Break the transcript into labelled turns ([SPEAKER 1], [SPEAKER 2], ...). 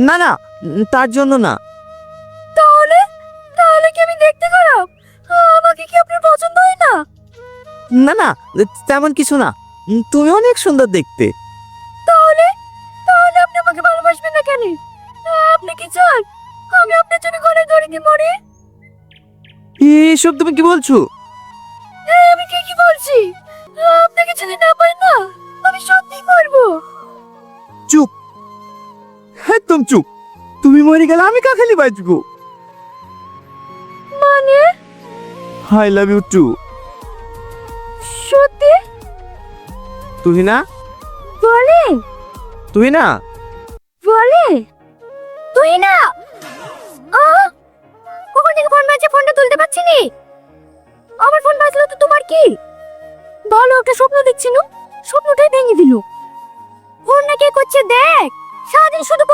[SPEAKER 1] না না, তার জন্য না।
[SPEAKER 2] তাহলে তাহলে কি আমি দেখতে খারাপ? আমাকে কি আপনার পছন্দ হয় না?
[SPEAKER 1] না না, তেমন কিছু না। তুমি অনেক সুন্দর দেখতে।
[SPEAKER 2] তাহলে তাহলে আপনি আমাকে ভালোবাসবেন না কেন? আপনি কি চান আমি আপনার জন্য গলায় দড়ি দিয়ে মরি?
[SPEAKER 1] এসব তুমি কি বলছো?
[SPEAKER 2] আমি ঠিকই বলছি। আপনাকে যদি না পাই না, আমি সত্যিই মরবো।
[SPEAKER 1] চুপ, একদম চুপ। তুমি মরে গেলে আমি কাখালি বাঁচবো।
[SPEAKER 2] মানে?
[SPEAKER 1] I love you too.
[SPEAKER 2] সত্যি?
[SPEAKER 1] তুই না?
[SPEAKER 2] বলে
[SPEAKER 1] তুই না?
[SPEAKER 2] বলে তুই না? কখন থেকে ফোন বাজছে, ফোনটা তুলতে পারছি নি। আমার ফোন বাজলো তো তোমার কি? বলো, একটা স্বপ্ন দেখছি না, স্বপ্নটাই ভেঙে দিল। ফোন না কে করছে দেখ, সারাদিন শুধু